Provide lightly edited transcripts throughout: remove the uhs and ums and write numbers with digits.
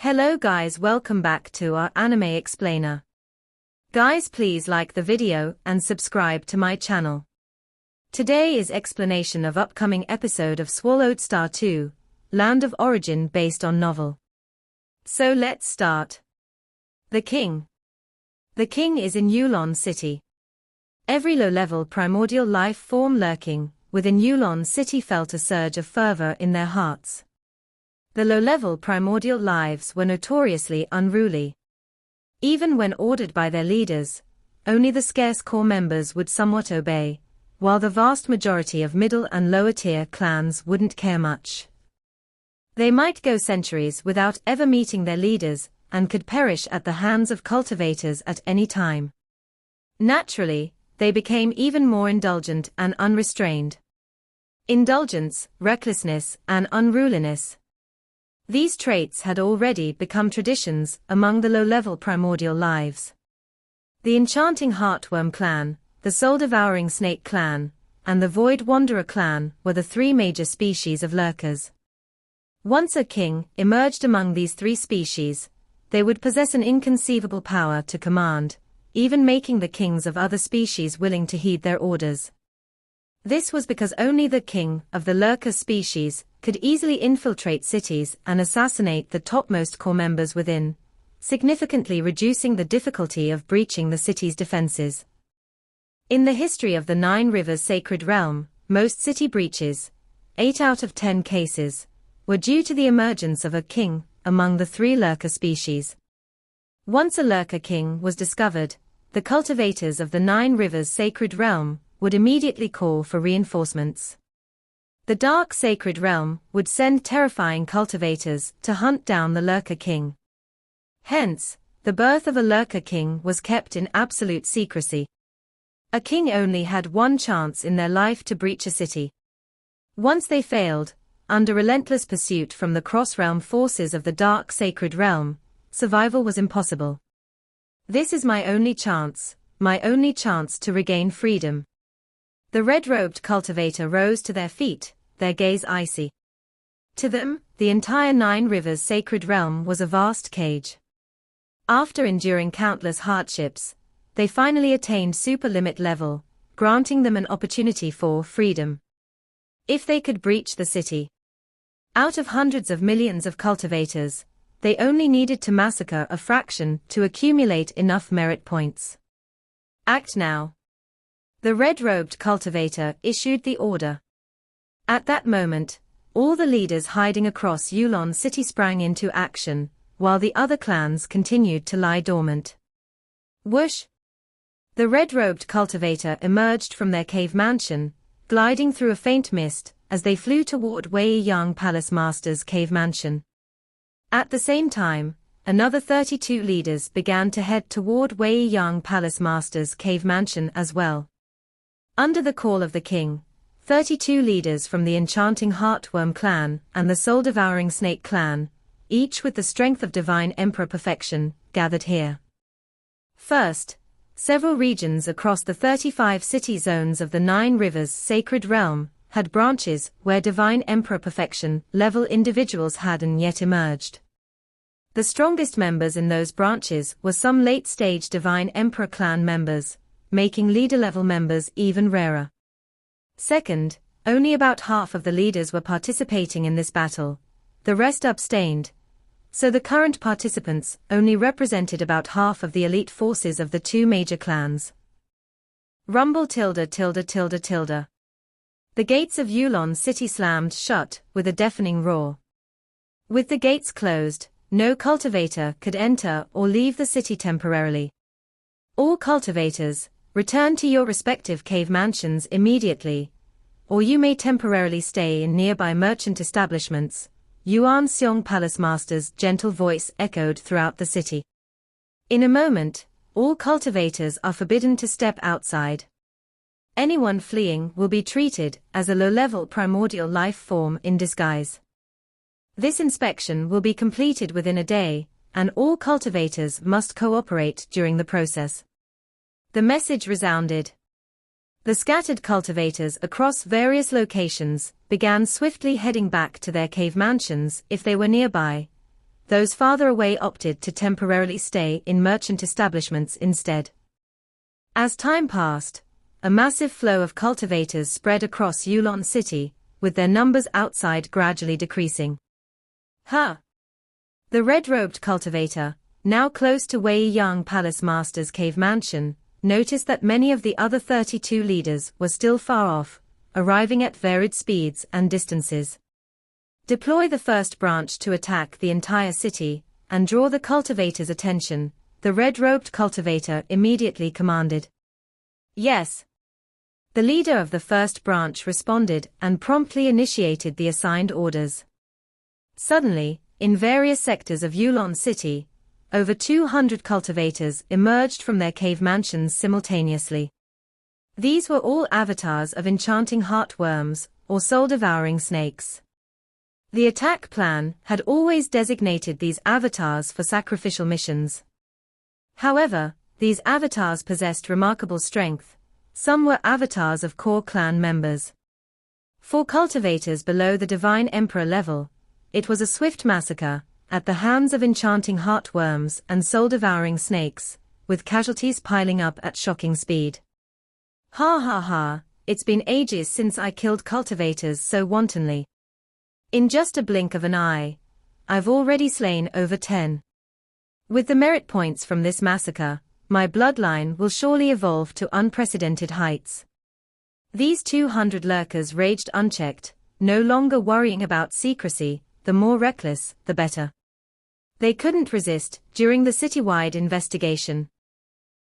Hello guys, welcome back to our anime explainer. Guys, please like the video and subscribe to my channel. Today is explanation of upcoming episode of Swallowed Star 2, Land of Origin based on novel. So let's start. The King. The King is in Yulon City. Every low-level primordial life form lurking within Yulon City felt a surge of fervor in their hearts. The low-level primordial lives were notoriously unruly. Even when ordered by their leaders, only the scarce core members would somewhat obey, while the vast majority of middle and lower-tier clans wouldn't care much. They might go centuries without ever meeting their leaders, and could perish at the hands of cultivators at any time. Naturally, they became even more indulgent and unrestrained. Indulgence, recklessness, and unruliness. These traits had already become traditions among the low-level primordial lives. The Enchanting Heartworm clan, the Soul-Devouring Snake clan, and the Void Wanderer clan were the three major species of lurkers. Once a king emerged among these three species, they would possess an inconceivable power to command, even making the kings of other species willing to heed their orders. This was because only the king of the lurker species could easily infiltrate cities and assassinate the topmost core members within, significantly reducing the difficulty of breaching the city's defenses. In the history of the Nine Rivers Sacred Realm, most city breaches, 8 out of 10 cases, were due to the emergence of a king among the three lurker species. Once a lurker king was discovered, the cultivators of the Nine Rivers Sacred Realm would immediately call for reinforcements. The Dark Sacred Realm would send terrifying cultivators to hunt down the lurker king. Hence, the birth of a lurker king was kept in absolute secrecy. A king only had one chance in their life to breach a city. Once they failed, under relentless pursuit from the cross-realm forces of the Dark Sacred Realm, survival was impossible. This is my only chance to regain freedom. The red-robed cultivator rose to their feet, their gaze icy. To them, the entire Nine Rivers Sacred Realm was a vast cage. After enduring countless hardships, they finally attained super-limit level, granting them an opportunity for freedom. If they could breach the city. Out of hundreds of millions of cultivators, they only needed to massacre a fraction to accumulate enough merit points. Act now. The red-robed cultivator issued the order. At that moment, all the leaders hiding across Yulon City sprang into action, while the other clans continued to lie dormant. Whoosh! The red-robed cultivator emerged from their cave mansion, gliding through a faint mist as they flew toward Wei Yang Palace Master's cave mansion. At the same time, another 32 leaders began to head toward Wei Yang Palace Master's cave mansion as well. Under the call of the king, 32 leaders from the Enchanting Heartworm clan and the Soul-Devouring Snake clan, each with the strength of Divine Emperor perfection, gathered here. First, several regions across the 35 city zones of the Nine Rivers Sacred Realm had branches where Divine Emperor perfection level individuals hadn't yet emerged. The strongest members in those branches were some late-stage Divine Emperor clan members, making leader-level members even rarer. Second, only about half of the leaders were participating in this battle, the rest abstained, so the current participants only represented about half of the elite forces of the two major clans. Rumble tilde tilde tilde tilde. The gates of Yulon City slammed shut with a deafening roar. With the gates closed, no cultivator could enter or leave the city temporarily. All cultivators, return to your respective cave mansions immediately, or you may temporarily stay in nearby merchant establishments, Yuan Seong Palace Master's gentle voice echoed throughout the city. In a moment, all cultivators are forbidden to step outside. Anyone fleeing will be treated as a low-level primordial life form in disguise. This inspection will be completed within a day, and all cultivators must cooperate during the process. The message resounded. The scattered cultivators across various locations began swiftly heading back to their cave mansions if they were nearby, those farther away opted to temporarily stay in merchant establishments instead. As time passed, a massive flow of cultivators spread across Yulon City, with their numbers outside gradually decreasing. The red-robed cultivator, now close to Wei Yang Palace Master's cave mansion, noticed that many of the other 32 leaders were still far off, arriving at varied speeds and distances. Deploy the first branch to attack the entire city, and draw the cultivator's attention, the red-robed cultivator immediately commanded. Yes. The leader of the first branch responded and promptly initiated the assigned orders. Suddenly, in various sectors of Yulon City, over 200 cultivators emerged from their cave mansions simultaneously. These were all avatars of enchanting heartworms, or soul-devouring snakes. The attack plan had always designated these avatars for sacrificial missions. However, these avatars possessed remarkable strength. Some were avatars of core clan members. For cultivators below the Divine Emperor level, it was a swift massacre, at the hands of enchanting heartworms and soul-devouring snakes, with casualties piling up at shocking speed. It's been ages since I killed cultivators so wantonly. In just a blink of an eye, I've already slain over 10. With the merit points from this massacre, my bloodline will surely evolve to unprecedented heights. These 200 lurkers raged unchecked, no longer worrying about secrecy, the more reckless, the better. They couldn't resist during the citywide investigation.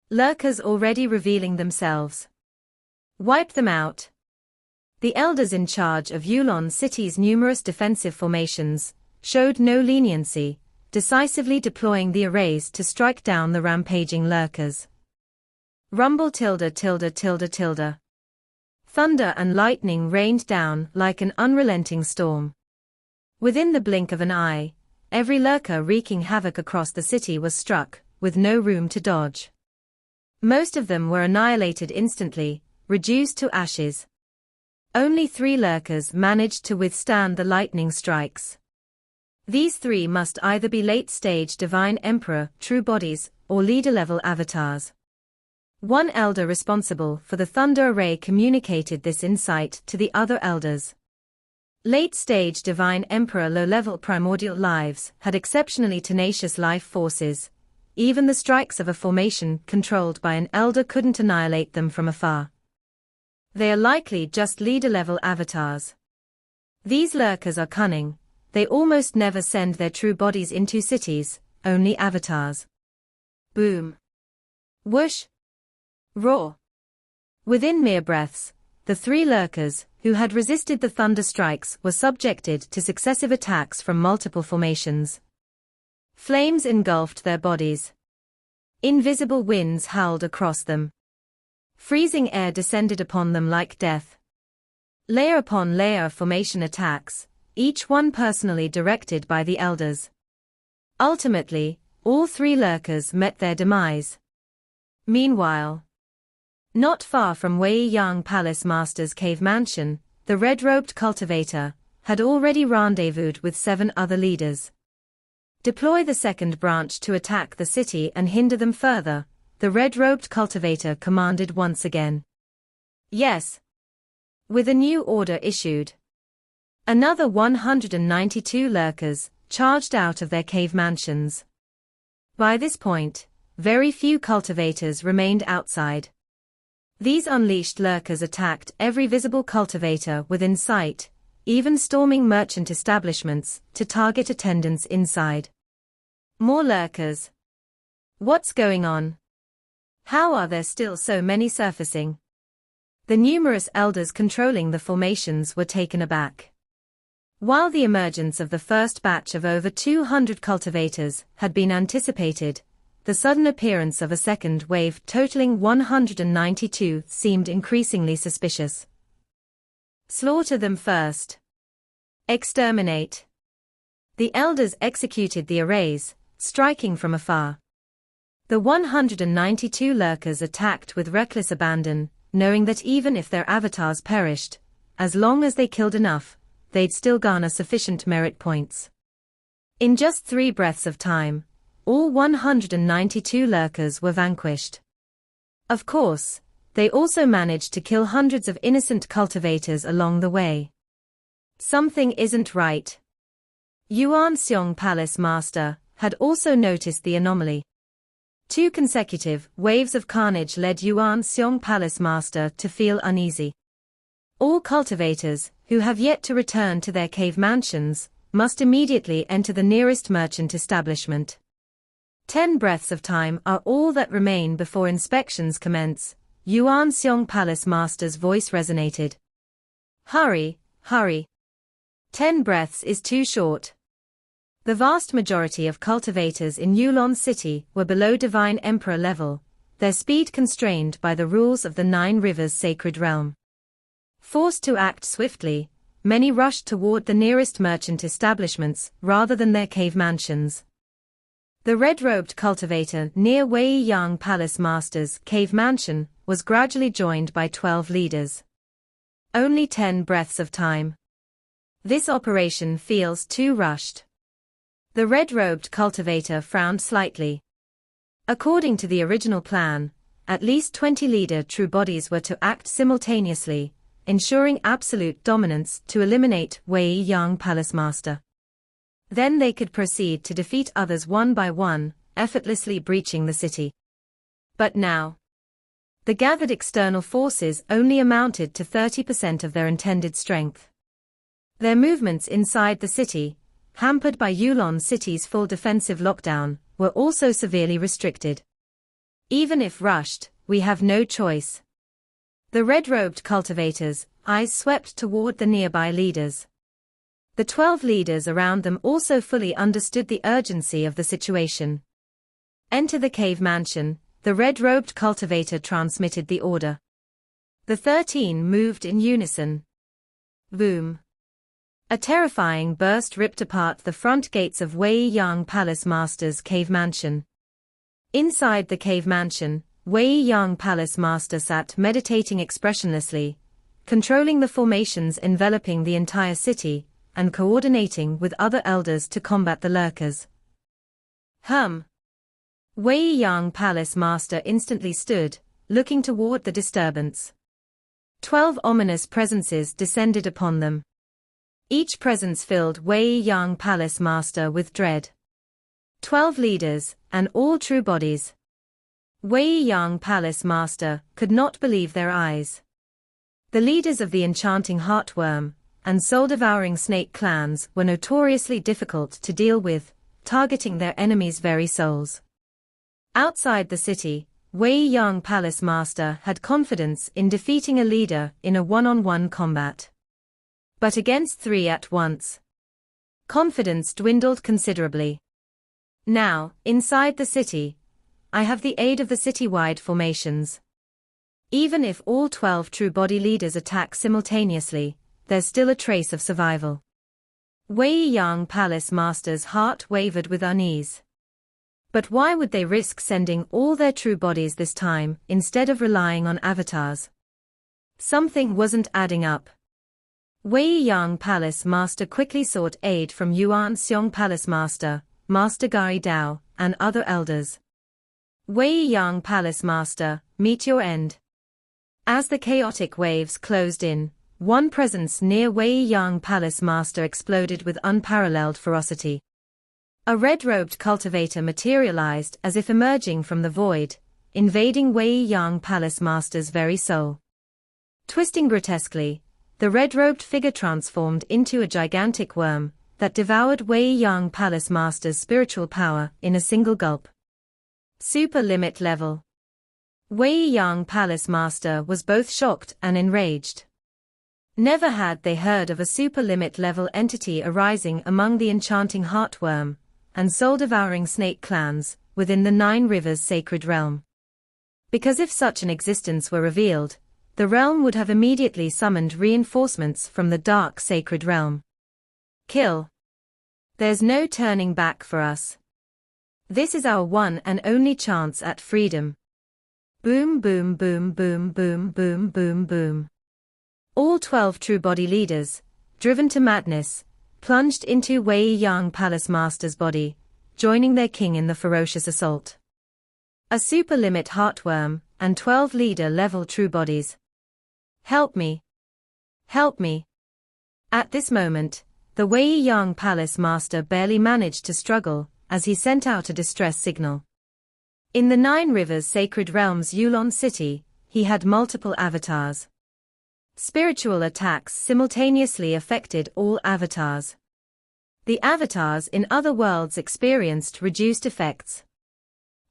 Lurkers already revealing themselves. Wipe them out. The elders in charge of Yulon City's numerous defensive formations showed no leniency, decisively deploying the arrays to strike down the rampaging lurkers. Rumble .. Thunder and lightning rained down like an unrelenting storm. Within the blink of an eye, every lurker wreaking havoc across the city was struck, with no room to dodge. Most of them were annihilated instantly, reduced to ashes. Only 3 lurkers managed to withstand the lightning strikes. These 3 must either be late-stage Divine Emperor true bodies or leader-level avatars. One elder responsible for the Thunder Array communicated this insight to the other elders. Late-stage Divine Emperor low-level primordial lives had exceptionally tenacious life forces. Even the strikes of a formation controlled by an elder couldn't annihilate them from afar. They are likely just leader-level avatars. These lurkers are cunning. They almost never send their true bodies into cities, only avatars. Boom. Whoosh. Roar. Within mere breaths, the 3 lurkers, who had resisted the thunder strikes, were subjected to successive attacks from multiple formations. Flames engulfed their bodies. Invisible winds howled across them. Freezing air descended upon them like death. Layer upon layer of formation attacks, each one personally directed by the elders. Ultimately, all 3 lurkers met their demise. Meanwhile, not far from Wei Yang Palace Master's cave mansion, the red-robed cultivator had already rendezvoused with 7 other leaders. Deploy the second branch to attack the city and hinder them further, the red-robed cultivator commanded once again. Yes. With a new order issued. Another 192 lurkers charged out of their cave mansions. By this point, very few cultivators remained outside. These unleashed lurkers attacked every visible cultivator within sight, even storming merchant establishments to target attendants inside. More lurkers. What's going on? How are there still so many surfacing? The numerous elders controlling the formations were taken aback. While the emergence of the first batch of over 200 cultivators had been anticipated, the sudden appearance of a second wave totaling 192 seemed increasingly suspicious. Slaughter them first. Exterminate. The elders executed the arrays, striking from afar. The 192 lurkers attacked with reckless abandon, knowing that even if their avatars perished, as long as they killed enough, they'd still garner sufficient merit points. In just 3 breaths of time, all 192 lurkers were vanquished. Of course, they also managed to kill hundreds of innocent cultivators along the way. Something isn't right. Yuan Seong Palace Master had also noticed the anomaly. 2 consecutive waves of carnage led Yuan Seong Palace Master to feel uneasy. All cultivators, who have yet to return to their cave mansions, must immediately enter the nearest merchant establishment. 10 breaths of time are all that remain before inspections commence, Yuan Seong Palace Master's voice resonated. Hurry, hurry. 10 breaths is too short. The vast majority of cultivators in Yulon City were below Divine Emperor level, their speed constrained by the rules of the 9 Rivers Sacred Realm. Forced to act swiftly, many rushed toward the nearest merchant establishments rather than their cave mansions. The red-robed cultivator near Wei Yang Palace Master's cave mansion was gradually joined by 12 leaders. Only 10 breaths of time. This operation feels too rushed. The red-robed cultivator frowned slightly. According to the original plan, at least 20 leader true bodies were to act simultaneously, ensuring absolute dominance to eliminate Wei Yang Palace Master. Then they could proceed to defeat others one by one, effortlessly breaching the city. But now, the gathered external forces only amounted to 30% of their intended strength. Their movements inside the city, hampered by Yulon City's full defensive lockdown, were also severely restricted. Even if rushed, we have no choice. The red-robed cultivators' eyes swept toward the nearby leaders. The 12 leaders around them also fully understood the urgency of the situation. Enter the cave mansion, the red-robed cultivator transmitted the order. The 13 moved in unison. Boom. A terrifying burst ripped apart the front gates of Wei Yang Palace Master's cave mansion. Inside the cave mansion, Wei Yang Palace Master sat meditating expressionlessly, controlling the formations enveloping the entire city, and coordinating with other elders to combat the lurkers. Wei Yang Palace Master instantly stood, looking toward the disturbance. 12 ominous presences descended upon them. Each presence filled Wei Yang Palace Master with dread. 12 leaders, and all true bodies. Wei Yang Palace Master could not believe their eyes. The leaders of the enchanting heartworm and soul-devouring snake clans were notoriously difficult to deal with, targeting their enemies' very souls. Outside the city, Wei Yang Palace Master had confidence in defeating a leader in a one-on-one combat. But against 3 at once, confidence dwindled considerably. Now, inside the city, I have the aid of the citywide formations. Even if all 12 true body leaders attack simultaneously, there's still a trace of survival. Wei Yang Palace Master's heart wavered with unease. But why would they risk sending all their true bodies this time, instead of relying on avatars? Something wasn't adding up. Wei Yang Palace Master quickly sought aid from Yuan Seong Palace Master, Master Gari Dao, and other elders. Wei Yang Palace Master, meet your end. As the chaotic waves closed in, one presence near Wei Yang Palace Master exploded with unparalleled ferocity. A red-robed cultivator materialized as if emerging from the void, invading Wei Yang Palace Master's very soul. Twisting grotesquely, the red-robed figure transformed into a gigantic worm that devoured Wei Yang Palace Master's spiritual power in a single gulp. Super limit level. Wei Yang Palace Master was both shocked and enraged. Never had they heard of a super limit level entity arising among the enchanting heartworm and soul-devouring snake clans within the 9 Rivers Sacred Realm. Because if such an existence were revealed, the realm would have immediately summoned reinforcements from the dark Sacred Realm. Kill. There's no turning back for us. This is our one and only chance at freedom. Boom boom boom boom boom boom boom boom. All 12 true body leaders, driven to madness, plunged into Wei Yang Palace Master's body, joining their king in the ferocious assault. A super-limit heartworm, and 12 leader-level true bodies. Help me! Help me! At this moment, the Wei Yang Palace Master barely managed to struggle, as he sent out a distress signal. In the Nine Rivers Sacred Realms Yulon City, he had multiple avatars. Spiritual attacks simultaneously affected all avatars. The avatars in other worlds experienced reduced effects.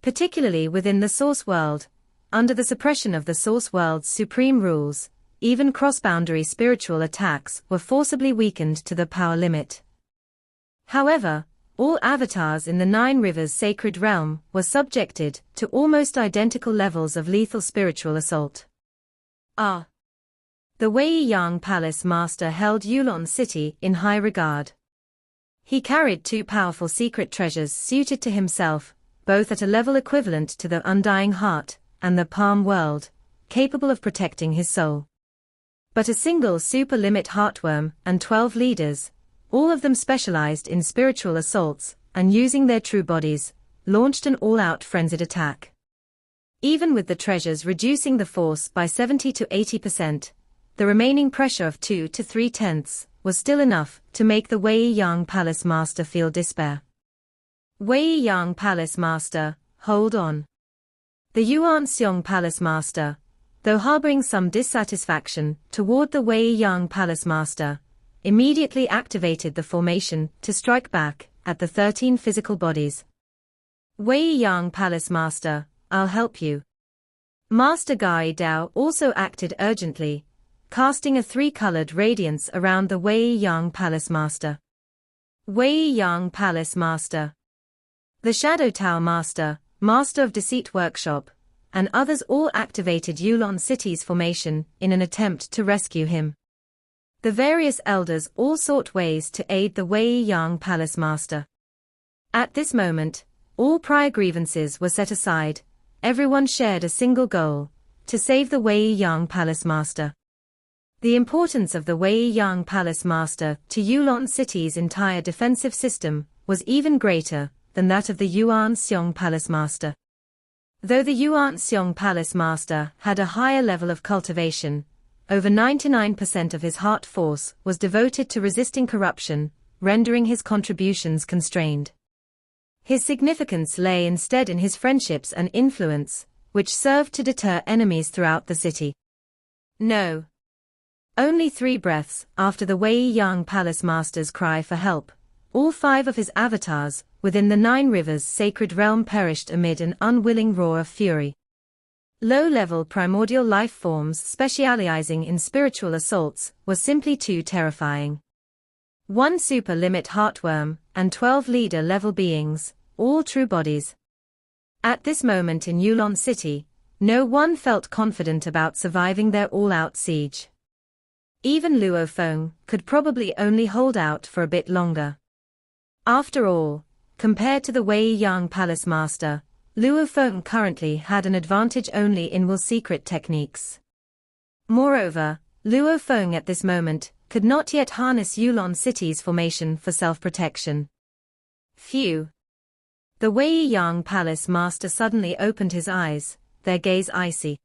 Particularly within the Source World, under the suppression of the Source World's supreme rules, even cross-boundary spiritual attacks were forcibly weakened to the power limit. However, all avatars in the Nine Rivers Sacred Realm were subjected to almost identical levels of lethal spiritual assault. The Wei Yang Palace Master held Yulon City in high regard. He carried two powerful secret treasures suited to himself, both at a level equivalent to the Undying Heart and the Palm World, capable of protecting his soul. But a single super-limit heartworm and 12 leaders, all of them specialized in spiritual assaults, and using their true bodies, launched an all-out frenzied attack. Even with the treasures reducing the force by 70 to 80%, the remaining pressure of 2 to 3/10 was still enough to make the Wei Yang Palace Master feel despair. Wei Yang Palace Master, hold on. The Yuan Xiong Palace Master, though harboring some dissatisfaction toward the Wei Yang Palace Master, immediately activated the formation to strike back at the 13 physical bodies. Wei Yang Palace Master, I'll help you. Master Gai Dao also acted urgently, casting a 3-colored radiance around the Wei Yang Palace Master. Wei Yang Palace Master. The Shadow Tower Master, Master of Deceit Workshop, and others all activated Yulon City's formation in an attempt to rescue him. The various elders all sought ways to aid the Wei Yang Palace Master. At this moment, all prior grievances were set aside, everyone shared a single goal, to save the Wei Yang Palace Master. The importance of the Wei Yang Palace Master to Yulon City's entire defensive system was even greater than that of the Yuan Xiong Palace Master. Though the Yuan Xiong Palace Master had a higher level of cultivation, over 99% of his heart force was devoted to resisting corruption, rendering his contributions constrained. His significance lay instead in his friendships and influence, which served to deter enemies throughout the city. No. Only 3 breaths after the Wei Yang Palace Master's cry for help, all 5 of his avatars within the Nine Rivers Sacred Realm perished amid an unwilling roar of fury. Low-level primordial life forms specializing in spiritual assaults were simply too terrifying. 1 super-limit heartworm and 12 leader-level beings, all true bodies. At this moment in Yulon City, no one felt confident about surviving their all-out siege. Even Luo Feng could probably only hold out for a bit longer. After all, compared to the Wei Yang Palace Master, Luo Feng currently had an advantage only in will secret techniques. Moreover, Luo Feng at this moment could not yet harness Yulon City's formation for self-protection. Phew. The Wei Yang Palace Master suddenly opened his eyes, their gaze icy.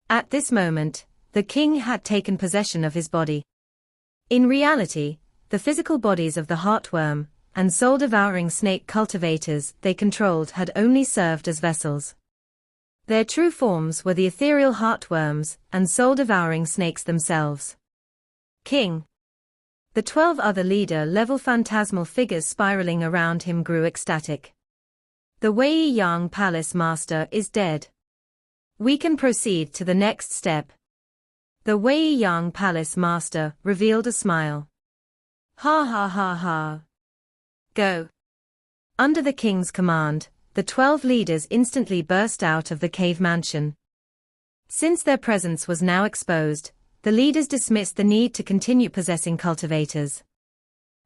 At this moment, the king had taken possession of his body. In reality, the physical bodies of the heartworm and soul-devouring snake cultivators they controlled had only served as vessels. Their true forms were the ethereal heartworms and soul-devouring snakes themselves. King. The 12 other leader-level phantasmal figures spiraling around him grew ecstatic. The Wei Yang Palace Master is dead. We can proceed to the next step. The Wei Yang Palace Master revealed a smile. Ha ha ha ha. Go. Under the king's command, the 12 leaders instantly burst out of the cave mansion. Since their presence was now exposed, the leaders dismissed the need to continue possessing cultivators.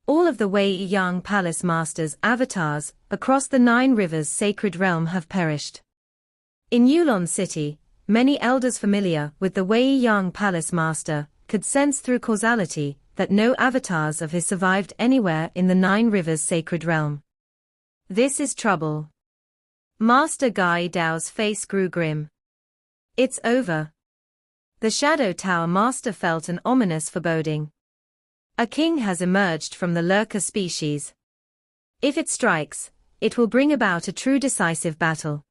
All of the Wei Yang Palace Master's avatars across the Nine Rivers Sacred Realm have perished. In Yulon City, many elders familiar with the Wei Yang Palace Master could sense through causality that no avatars of his survived anywhere in the Nine Rivers Sacred Realm. This is trouble. Master Gai Dao's face grew grim. It's over. The Shadow Tower Master felt an ominous foreboding. A king has emerged from the lurker species. If it strikes, it will bring about a true decisive battle.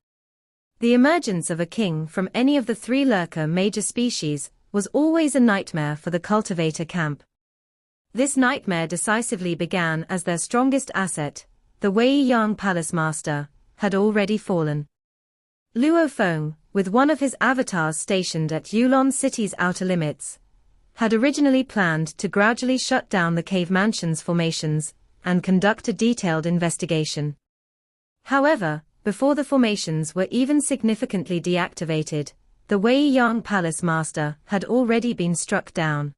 The emergence of a king from any of the three lurker major species was always a nightmare for the cultivator camp. This nightmare decisively began as their strongest asset, the Wei Yang Palace Master, had already fallen. Luo Feng, with one of his avatars stationed at Yulon City's outer limits, had originally planned to gradually shut down the cave mansion's formations and conduct a detailed investigation. However, before the formations were even significantly deactivated, the Wei Yang Palace Master had already been struck down.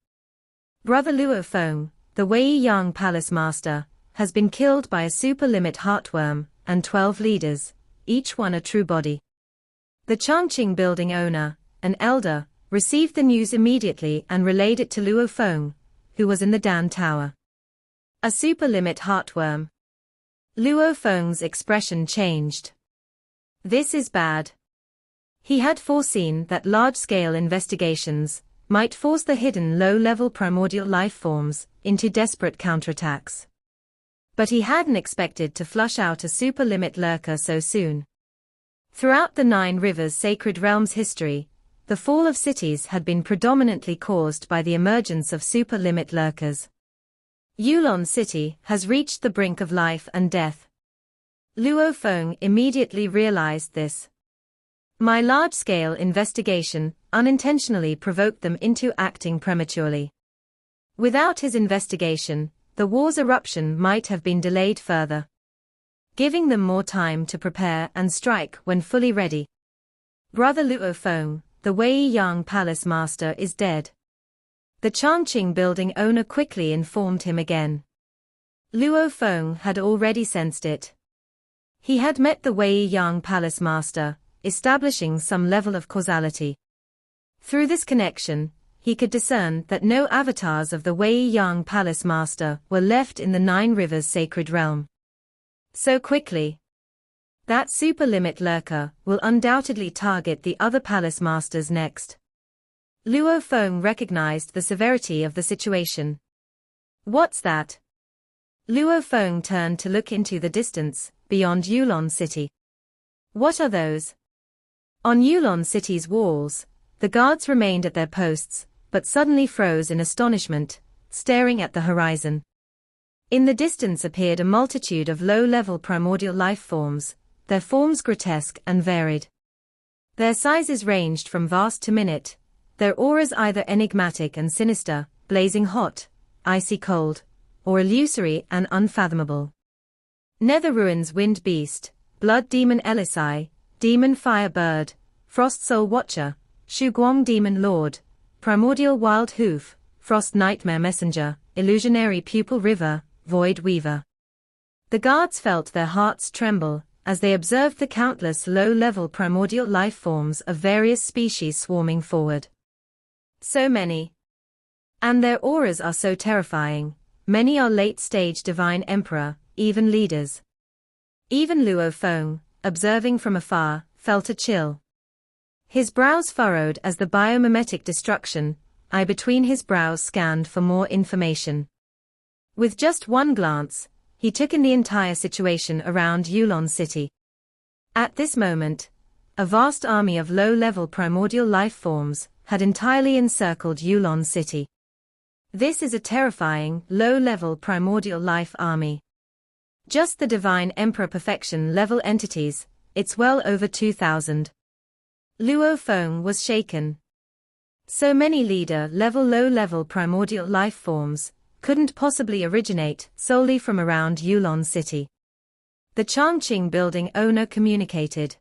Brother Luo Feng, the Wei Yang Palace Master, has been killed by a super-limit heartworm and 12 leaders, each one a true body. The Changqing building owner, an elder, received the news immediately and relayed it to Luo Feng, who was in the Dan Tower. A super-limit heartworm. Luo Feng's expression changed. This is bad. He had foreseen that large-scale investigations might force the hidden low-level primordial life forms into desperate counterattacks. But he hadn't expected to flush out a super-limit lurker so soon. Throughout the Nine Rivers Sacred Realm's history, the fall of cities had been predominantly caused by the emergence of super-limit lurkers. Yulon City has reached the brink of life and death. Luo Feng immediately realized this. My large-scale investigation unintentionally provoked them into acting prematurely. Without his investigation, the war's eruption might have been delayed further, giving them more time to prepare and strike when fully ready. Brother Luo Feng, the Wei Yang Palace Master, is dead. The Changqing building owner quickly informed him again. Luo Feng had already sensed it. He had met the Wei Yang Palace Master, establishing some level of causality. Through this connection, he could discern that no avatars of the Wei Yang Palace Master were left in the Nine Rivers Sacred Realm. So quickly. That super-limit lurker will undoubtedly target the other palace masters next. Luo Feng recognized the severity of the situation. What's that? Luo Feng turned to look into the distance, beyond Yulon City. What are those? On Yulon City's walls, the guards remained at their posts, but suddenly froze in astonishment, staring at the horizon. In the distance appeared a multitude of low-level primordial life forms, their forms grotesque and varied. Their sizes ranged from vast to minute, their auras either enigmatic and sinister, blazing hot, icy cold, or illusory and unfathomable. Nether Ruins Wind Beast, Blood Demon Elisai, Demon Fire Bird, Frost Soul Watcher, Shuguang Demon Lord, Primordial Wild Hoof, Frost Nightmare Messenger, Illusionary Pupil River, Void Weaver. The guards felt their hearts tremble as they observed the countless low-level primordial life forms of various species swarming forward. So many. And their auras are so terrifying. Many are late-stage Divine Emperor, even leaders. Even Luo Feng, observing from afar, felt a chill. His brows furrowed as the biomimetic destruction eye between his brows scanned for more information. With just one glance, he took in the entire situation around Yulon City. At this moment, a vast army of low-level primordial life forms had entirely encircled Yulon City. This is a terrifying, low-level primordial life army. Just the Divine Emperor Perfection level entities, it's well over 2,000. Luo Feng was shaken. So many leader-level low-level primordial life forms couldn't possibly originate solely from around Yulon City. The Changqing building owner communicated.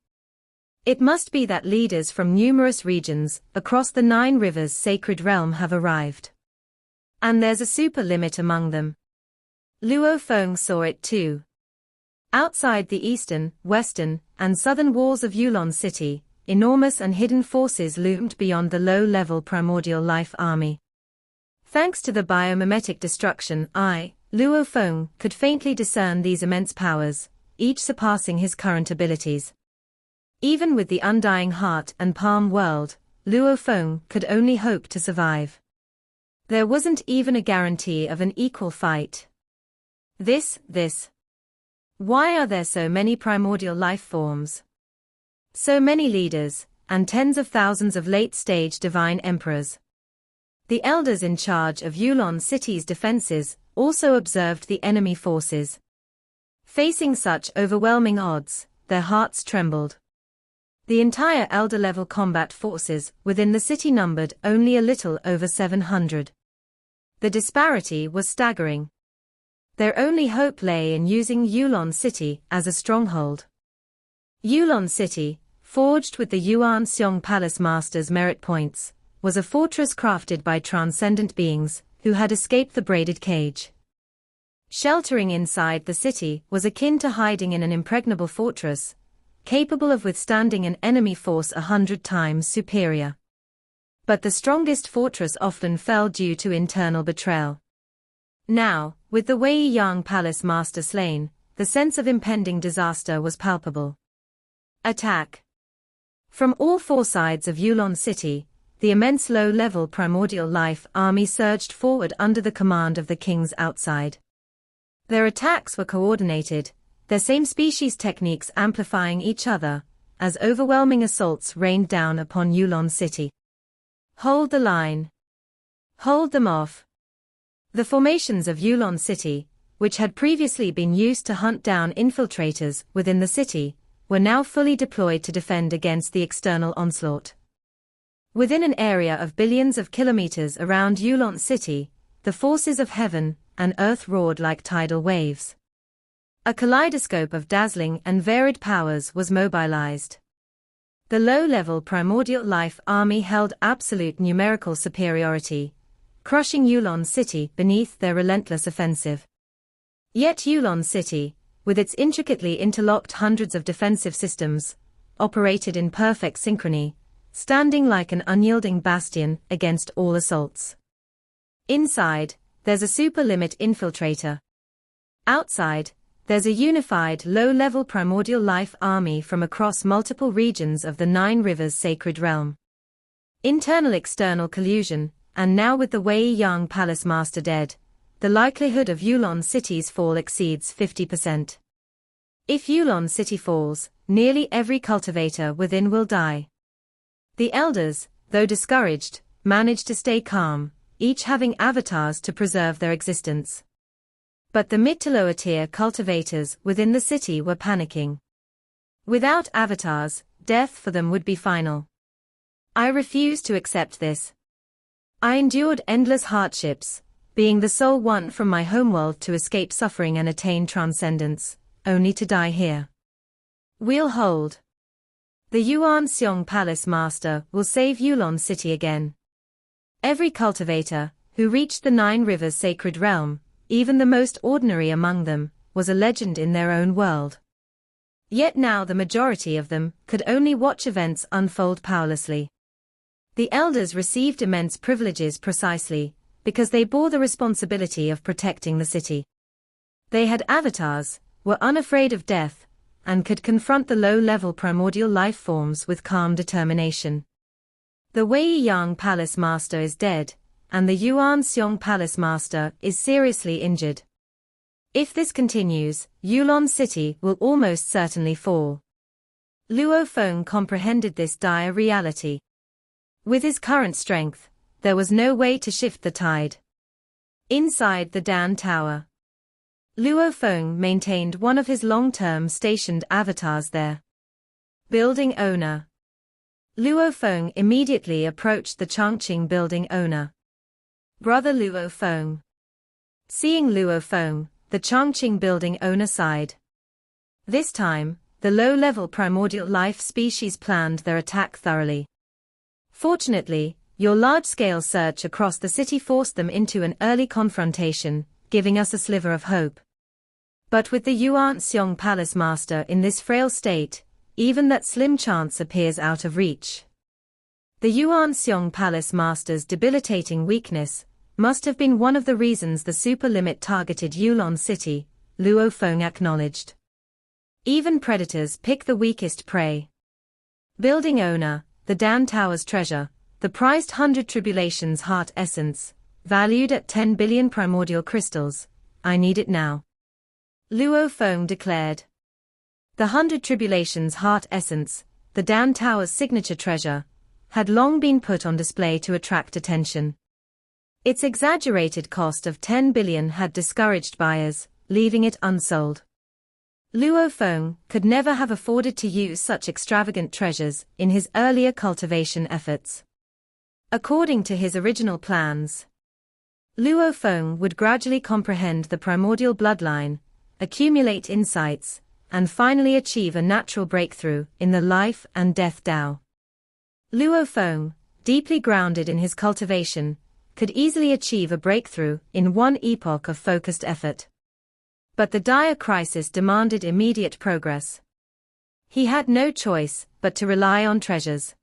It must be that leaders from numerous regions across the Nine Rivers Sacred Realm have arrived. And there's a super limit among them. Luo Feng saw it too. Outside the eastern, western, and southern walls of Yulon City, enormous and hidden forces loomed beyond the low-level primordial life army. Thanks to the biomimetic destruction, Luo Feng, could faintly discern these immense powers, each surpassing his current abilities. Even with the undying heart and palm world, Luo Feng could only hope to survive. There wasn't even a guarantee of an equal fight. This. Why are there so many primordial life forms? So many leaders, and tens of thousands of late-stage divine emperors. The elders in charge of Yulon City's defenses also observed the enemy forces. Facing such overwhelming odds, their hearts trembled. The entire elder-level combat forces within the city numbered only a little over 700. The disparity was staggering. Their only hope lay in using Yulon City as a stronghold. Yulon City, forged with the Yuan Seong Palace Master's merit points, was a fortress crafted by transcendent beings who had escaped the braided cage. Sheltering inside the city was akin to hiding in an impregnable fortress, capable of withstanding an enemy force 100 times superior. But the strongest fortress often fell due to internal betrayal. Now, with the Weiyang Palace Master slain, the sense of impending disaster was palpable. Attack. From all four sides of Yulon City, the immense low-level primordial life army surged forward under the command of the kings outside. Their attacks were coordinated, their same species techniques amplifying each other, as overwhelming assaults rained down upon Yulon City. Hold the line. Hold them off. The formations of Yulon City, which had previously been used to hunt down infiltrators within the city, were now fully deployed to defend against the external onslaught. Within an area of billions of kilometers around Yulon City, the forces of heaven and earth roared like tidal waves. A kaleidoscope of dazzling and varied powers was mobilized. The low-level primordial life army held absolute numerical superiority, crushing Yulon City beneath their relentless offensive. Yet Yulon City, with its intricately interlocked hundreds of defensive systems, operated in perfect synchrony, standing like an unyielding bastion against all assaults. Inside, there's a super-limit infiltrator. Outside, there's a unified low-level primordial life army from across multiple regions of the Nine Rivers Sacred Realm. Internal-external collusion, and now with the Weiyang Palace Master dead, the likelihood of Yulon City's fall exceeds 50%. If Yulon City falls, nearly every cultivator within will die. The elders, though discouraged, managed to stay calm, each having avatars to preserve their existence. But the mid to lower tier cultivators within the city were panicking. Without avatars, death for them would be final. I refused to accept this. I endured endless hardships, being the sole one from my homeworld to escape suffering and attain transcendence, only to die here. We'll hold. The Yuan Seong Palace Master will save Yulon City again. Every cultivator, who reached the Nine Rivers Sacred Realm, even the most ordinary among them, was a legend in their own world. Yet now the majority of them could only watch events unfold powerlessly. The elders received immense privileges precisely because they bore the responsibility of protecting the city. They had avatars, were unafraid of death, and could confront the low-level primordial life forms with calm determination. The Weiyang Palace Master is dead, and the Yuan Seong Palace Master is seriously injured. If this continues, Yulon City will almost certainly fall. Luo Feng comprehended this dire reality. With his current strength, there was no way to shift the tide. Inside the Dan Tower, Luo Feng maintained one of his long-term stationed avatars there. Building owner. Luo Feng immediately approached the Changqing building owner. Brother Luo Feng. Seeing Luo Feng, the Changqing building owner sighed. This time, the low-level primordial life species planned their attack thoroughly. Fortunately, your large-scale search across the city forced them into an early confrontation, giving us a sliver of hope. But with the Yuan Seong Palace Master in this frail state, even that slim chance appears out of reach. The Yuan Seong Palace Master's debilitating weakness, must have been one of the reasons the super limit targeted Yulon City, Luo Feng acknowledged. Even predators pick the weakest prey. Building owner, the Dan Tower's treasure, the prized 100 Tribulations heart essence, valued at 10 billion primordial crystals. I need it now. Luo Feng declared. The 100 Tribulations heart essence, the Dan Tower's signature treasure, had long been put on display to attract attention. Its exaggerated cost of 10 billion had discouraged buyers, leaving it unsold. Luo Feng could never have afforded to use such extravagant treasures in his earlier cultivation efforts. According to his original plans, Luo Feng would gradually comprehend the primordial bloodline, accumulate insights, and finally achieve a natural breakthrough in the life and death Tao. Luo Feng, deeply grounded in his cultivation, could easily achieve a breakthrough in one epoch of focused effort. But the dire crisis demanded immediate progress. He had no choice but to rely on treasures.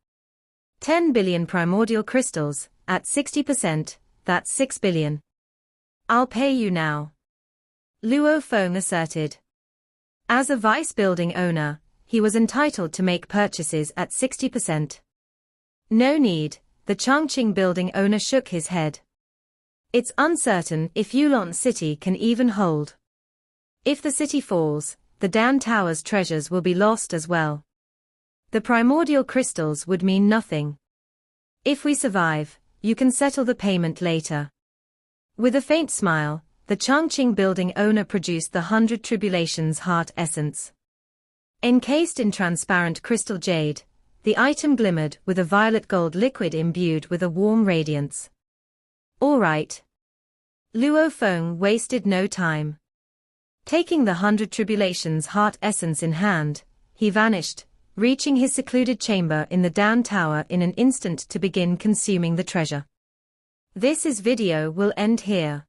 10 billion primordial crystals, at 60%, that's 6 billion. I'll pay you now, Luo Feng asserted. As a vice building owner, he was entitled to make purchases at 60%. No need, the Changqing building owner shook his head. It's uncertain if Yulon City can even hold. If the city falls, the Dan Tower's treasures will be lost as well. The primordial crystals would mean nothing. If we survive, you can settle the payment later. With a faint smile, the Changqing building owner produced the 100 Tribulations heart essence. Encased in transparent crystal jade, the item glimmered with a violet gold liquid imbued with a warm radiance. All right. Luo Feng wasted no time. Taking the 100 Tribulations heart essence in hand, he vanished, reaching his secluded chamber in the Dan Tower in an instant to begin consuming the treasure. This video will end here.